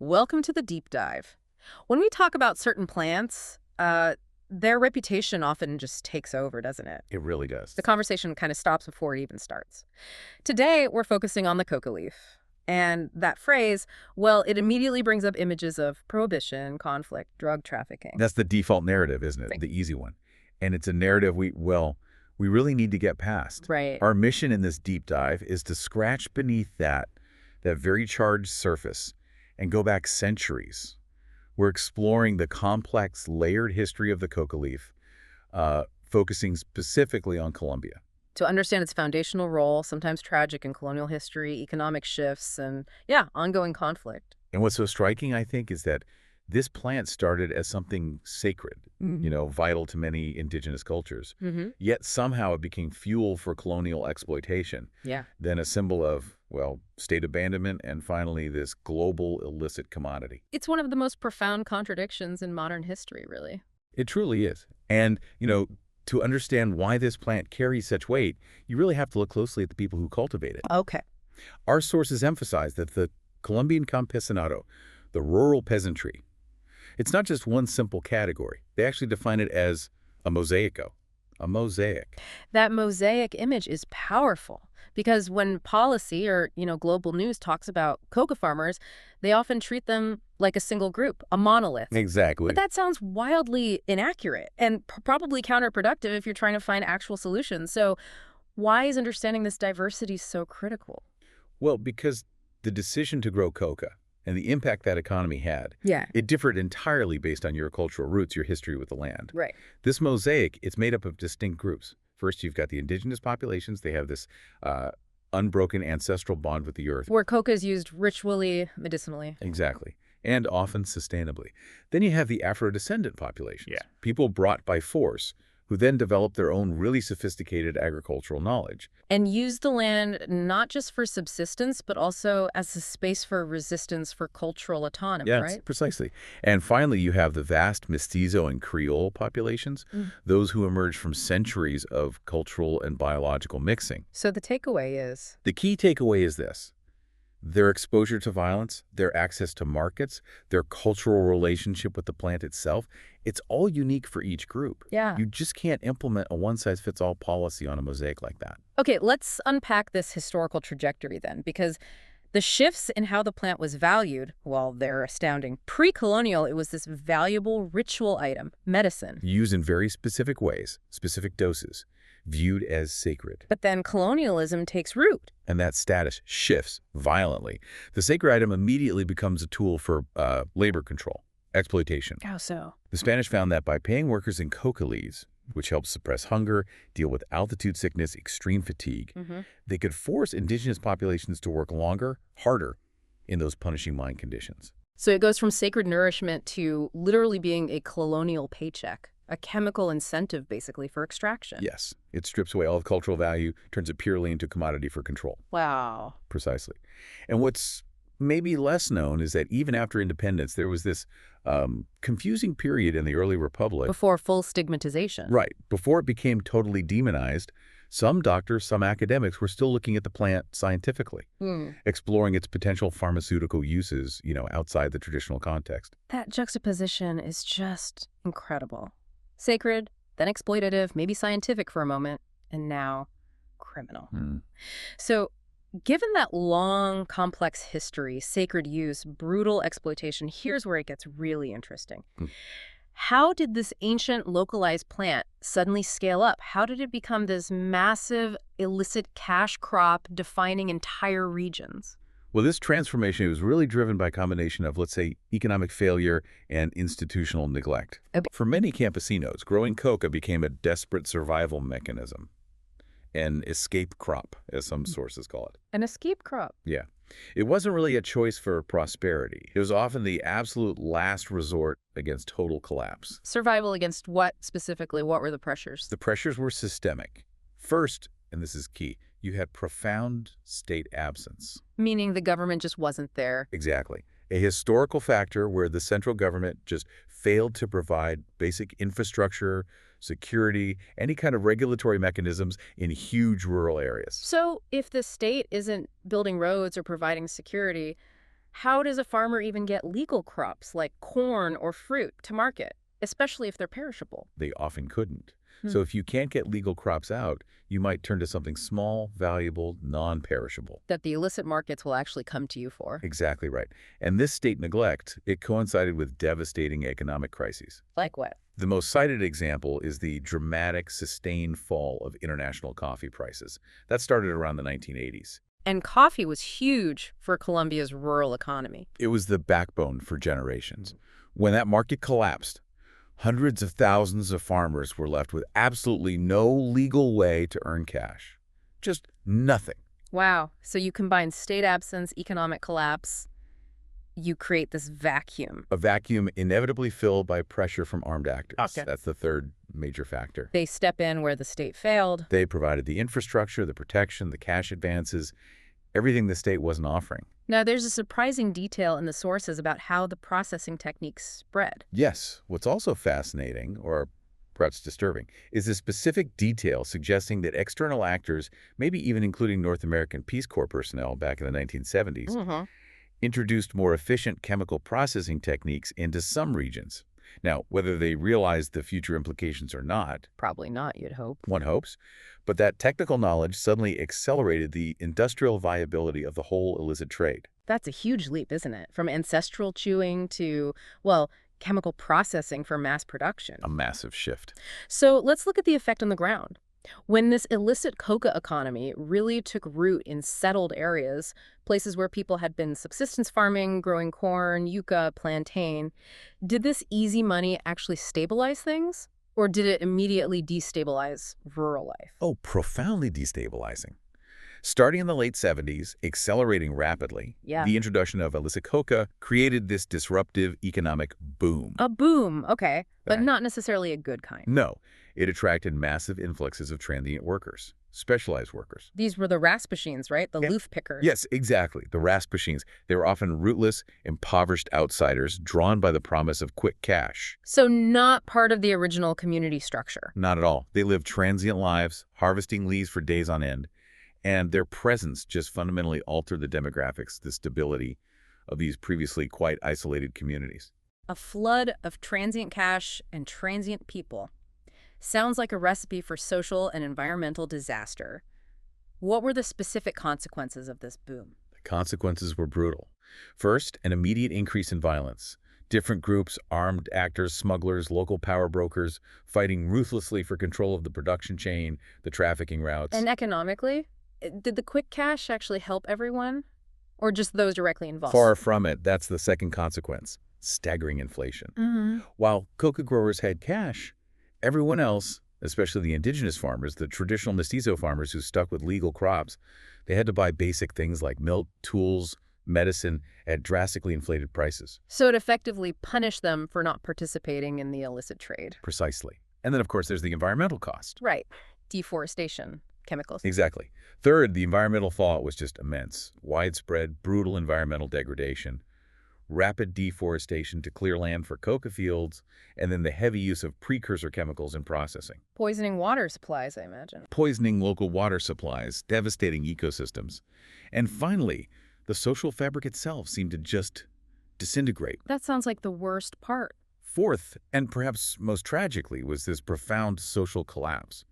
Welcome to the deep dive. When we talk about certain plants, their reputation often just takes over, doesn't it? It really does. The conversation kind of stops before it even starts. Today, we're focusing on the coca leaf. And that phrase, well, it immediately brings up images of prohibition, conflict, drug trafficking. That's the default narrative, isn't it? Right. The easy one. And it's a narrative we really need to get past. Right. Our mission in this deep dive is to scratch beneath that very charged surface and go back centuries. We're exploring the complex, layered history of the coca leaf, focusing specifically on Colombia. To understand its foundational role, sometimes tragic in colonial history, economic shifts, and, yeah, ongoing conflict. And what's so striking, I think, is that this plant started as something sacred, vital to many indigenous cultures. Yet somehow it became fuel for colonial exploitation. Yeah. Then a symbol of, state abandonment, and finally this global illicit commodity. It's one of the most profound contradictions in modern history, really. It truly is. And, to understand why this plant carries such weight, you really have to look closely at the people who cultivate it. Okay. Our sources emphasize that the Colombian campesinado, the rural peasantry, it's not just one simple category. They actually define it as a mosaico, a mosaic. That mosaic image is powerful because when policy or, global news talks about coca farmers, they often treat them like a single group, a monolith. Exactly. But that sounds wildly inaccurate and probably counterproductive if you're trying to find actual solutions. So why is understanding this diversity so critical? Well, because the decision to grow coca and the impact that economy had, Yeah. it differed entirely based on your cultural roots, your history with the land. Right. This mosaic, it's made up of distinct groups. First, you've got the indigenous populations. They have this unbroken ancestral bond with the earth. Where coca is used ritually, medicinally. Exactly. And often sustainably. Then you have the Afro-descendant populations. Yeah. People brought by force, who then developed their own really sophisticated agricultural knowledge. And use the land not just for subsistence, but also as a space for resistance for cultural autonomy, Yes, right? precisely. And finally, you have the vast mestizo and Creole populations, those who emerged from centuries of cultural and biological mixing. So the takeaway is, The key takeaway is this. Their exposure to violence, their access to markets, their cultural relationship with the plant itself, it's all unique for each group. yeah. You just can't implement a one-size-fits-all policy on a mosaic like that. Okay, let's unpack this historical trajectory then, because the shifts in how the plant was valued, well, they're astounding. Pre-colonial, it was this valuable ritual item, medicine. Used in very specific ways, specific doses, viewed as sacred. But then colonialism takes root. And that status shifts violently. The sacred item immediately becomes a tool for labor control, exploitation. How so? The Spanish found that by paying workers in coca leaves, which helps suppress hunger, deal with altitude sickness, extreme fatigue, they could force indigenous populations to work longer, harder, in those punishing mine conditions. So it goes from sacred nourishment to literally being a colonial paycheck, a chemical incentive, basically, for extraction. Yes, it strips away all the cultural value, turns it purely into commodity for control. Wow. Precisely. And what's maybe less known is that even after independence, there was this confusing period in the early republic. Before full stigmatization. Right. Before it became totally demonized, some doctors, some academics were still looking at the plant scientifically, exploring its potential pharmaceutical uses, outside the traditional context. That juxtaposition is just incredible. Sacred, then exploitative, maybe scientific for a moment, and now criminal. So given that long, complex history, sacred use, brutal exploitation, here's where it gets really interesting. How did this ancient localized plant suddenly scale up? How did it become this massive illicit cash crop defining entire regions? Well, this transformation was really driven by a combination of, let's say, economic failure and institutional neglect. For many campesinos, growing coca became a desperate survival mechanism, an escape crop, as some sources call it. An escape crop. Yeah. It wasn't really a choice for prosperity. It was often the absolute last resort against total collapse. Survival against what specifically? What were the pressures? The pressures were systemic. First, and this is key, you had profound state absence. Meaning the government just wasn't there. Exactly. A historical factor where the central government just failed to provide basic infrastructure, security, any kind of regulatory mechanisms in huge rural areas. So if the state isn't building roads or providing security, How does a farmer even get legal crops like corn or fruit to market, especially if they're perishable? They often couldn't. Hmm. So if you can't get legal crops out, you might turn to something small, valuable, non-perishable. That the illicit markets will actually come to you for. Exactly right. And this state neglect, it coincided with devastating economic crises. Like what? The most cited example is the dramatic, sustained fall of international coffee prices. That started around the 1980s. And coffee was huge for Colombia's rural economy. It was the backbone for generations. When that market collapsed, hundreds of thousands of farmers were left with absolutely no legal way to earn cash. Just nothing. Wow. So you combine state absence, economic collapse, you create this vacuum. A vacuum inevitably filled by pressure from armed actors. Okay. That's the third major factor. They step in where the state failed. They provided the infrastructure, the protection, the cash advances, everything the state wasn't offering. Now, there's a surprising detail in the sources about how the processing techniques spread. Yes, what's also fascinating, or perhaps disturbing, is the specific detail suggesting that external actors, maybe even including North American Peace Corps personnel back in the 1970s, introduced more efficient chemical processing techniques into some regions. Now, whether they realized the future implications or not, Probably not, you'd hope. one hopes, but that technical knowledge suddenly accelerated the industrial viability of the whole illicit trade. That's a huge leap, isn't it? From ancestral chewing to, well, chemical processing for mass production. A massive shift. So let's look at the effect on the ground. When this illicit coca economy really took root in settled areas, places where people had been subsistence farming, growing corn, yucca, plantain, did this easy money actually stabilize things? Or did it immediately destabilize rural life? Oh, profoundly destabilizing. Starting in the late 70s, accelerating rapidly, Yeah. the introduction of illicit coca created this disruptive economic boom. A boom, okay, but Right. not necessarily a good kind. No, it attracted massive influxes of transient workers, specialized workers. These were the Raspachines, right? The Yeah. loof pickers. Yes, exactly. The Raspachines. They were often rootless, impoverished outsiders drawn by the promise of quick cash. So not part of the original community structure. Not at all. They lived transient lives, harvesting leaves for days on end, and their presence just fundamentally altered the demographics, the stability of these previously quite isolated communities. A flood of transient cash and transient people. Sounds like a recipe for social and environmental disaster. What were the specific consequences of this boom? The consequences were brutal. First, an immediate increase in violence. Different groups, armed actors, smugglers, local power brokers, fighting ruthlessly for control of the production chain, the trafficking routes. And economically, did the quick cash actually help everyone? Or just those directly involved? Far from it. That's the second consequence. Staggering inflation. While coca growers had cash, everyone else, especially the indigenous farmers, the traditional mestizo farmers who stuck with legal crops, they had to buy basic things like milk, tools, medicine at drastically inflated prices. So it effectively punished them for not participating in the illicit trade. Precisely. And then, of course, there's the environmental cost. Right. Deforestation, chemicals. Exactly. Third, the environmental fallout was just immense. Widespread, brutal environmental degradation, rapid deforestation to clear land for coca fields, and then the heavy use of precursor chemicals in processing. Poisoning water supplies, I imagine. Poisoning local water supplies, devastating ecosystems. And finally, the social fabric itself seemed to just disintegrate. That sounds like the worst part. Fourth, and perhaps most tragically, was this profound social collapse.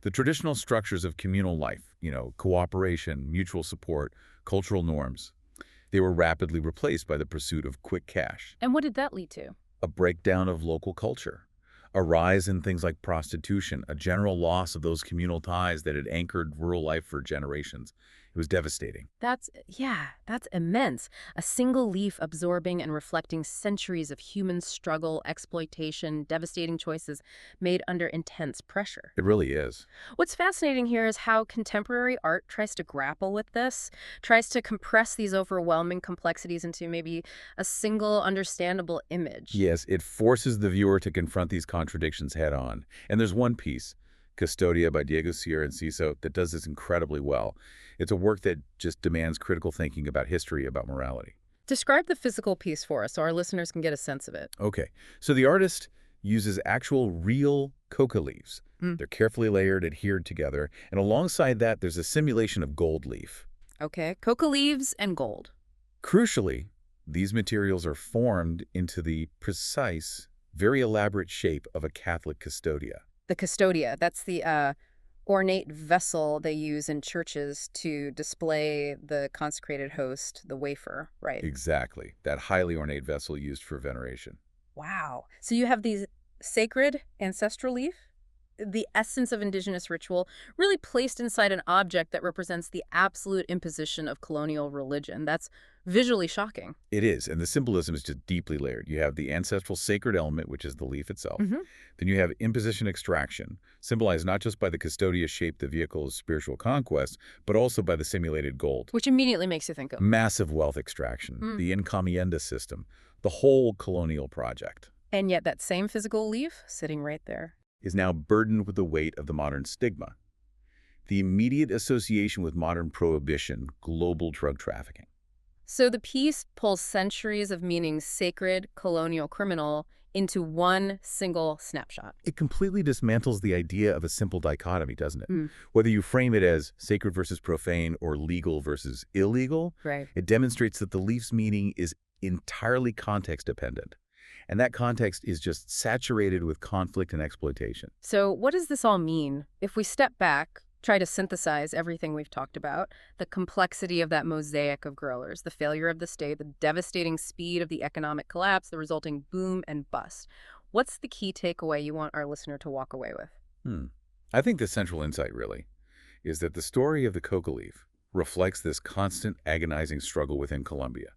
The traditional structures of communal life, cooperation, mutual support, cultural norms, they were rapidly replaced by the pursuit of quick cash. And what did that lead to? A breakdown of local culture, a rise in things like prostitution, a general loss of those communal ties that had anchored rural life for generations. It was devastating. That's immense. A single leaf absorbing and reflecting centuries of human struggle, exploitation, devastating choices made under intense pressure. It really is. What's fascinating here is how contemporary art tries to grapple with this, tries to compress these overwhelming complexities into maybe a single understandable image. Yes, it forces the viewer to confront these contradictions head on. And there's one piece, Custodia by Sierra-Enciso, that does this incredibly well. It's a work that just demands critical thinking about history, about morality. Describe the physical piece for us so our listeners can get a sense of it. Okay, so the artist uses actual real coca leaves. They're carefully layered, adhered together, and alongside that there's a simulation of gold leaf. Okay, coca leaves and gold. Crucially, these materials are formed into the precise, very elaborate shape of a Catholic custodia. The custodia, that's the ornate vessel they use in churches to display the consecrated host, the wafer, right? Exactly, that highly ornate vessel used for veneration. Wow. So you have these sacred ancestral leaf, the essence of indigenous ritual, really placed inside an object that represents the absolute imposition of colonial religion. That's visually shocking. It is, and the symbolism is just deeply layered. You have the ancestral sacred element, which is the leaf itself. Hmm. Then you have imposition extraction, symbolized not just by the custodia shaped the vehicle of spiritual conquest, but also by the simulated gold. Which immediately makes you think of. Massive wealth extraction, Mm. the encomienda system, the whole colonial project, And yet that same physical leaf sitting right there. is now burdened with the weight of the modern stigma. The immediate association with modern prohibition, global drug trafficking. So the piece pulls centuries of meaning sacred, colonial, criminal into one single snapshot. It completely dismantles the idea of a simple dichotomy, doesn't it? Mm. Whether you frame it as sacred versus profane or legal versus illegal, Right. it demonstrates that the leaf's meaning is entirely context-dependent. And that context is just saturated with conflict and exploitation. So what does this all mean? If we step back, try to synthesize everything we've talked about, the complexity of that mosaic of growers, the failure of the state, the devastating speed of the economic collapse, the resulting boom and bust. What's the key takeaway you want our listener to walk away with? I think the central insight, really, is that the story of the coca leaf reflects this constant, agonizing struggle within Colombia,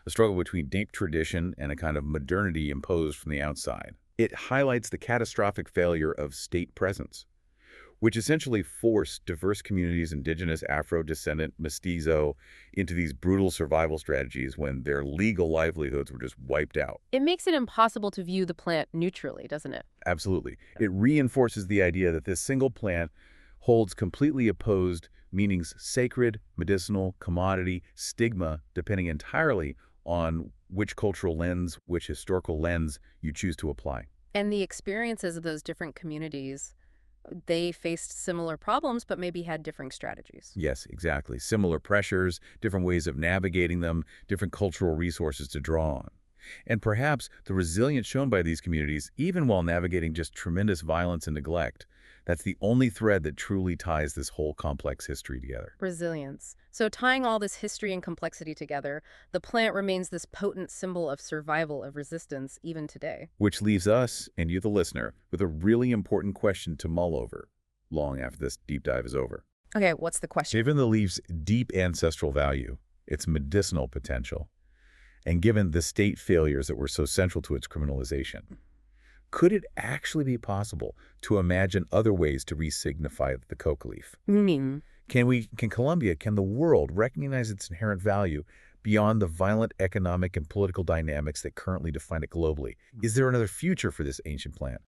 a struggle between deep tradition and a kind of modernity imposed from the outside. It highlights the catastrophic failure of state presence, which essentially forced diverse communities, indigenous, Afro-descendant, mestizo, into these brutal survival strategies when their legal livelihoods were just wiped out. It makes it impossible to view the plant neutrally, doesn't it? Absolutely. It reinforces the idea that this single plant holds completely opposed meanings: sacred, medicinal, commodity, stigma, depending entirely on which cultural lens, which historical lens you choose to apply. And the experiences of those different communities, they faced similar problems, but maybe had differing strategies. Yes, exactly. Similar pressures, different ways of navigating them, different cultural resources to draw on. And perhaps the resilience shown by these communities, even while navigating just tremendous violence and neglect, that's the only thread that truly ties this whole complex history together. Resilience. So tying all this history and complexity together, the plant remains this potent symbol of survival, of resistance, even today. Which leaves us, and you the listener, with a really important question to mull over long after this deep dive is over. Okay, what's the question? Given the leaf's deep ancestral value, its medicinal potential, and given the state failures that were so central to its criminalization, could it actually be possible to imagine other ways to re-signify the coca leaf? Mm. Can Colombia, can the world recognize its inherent value beyond the violent economic and political dynamics that currently define it globally? Is there another future for this ancient plant?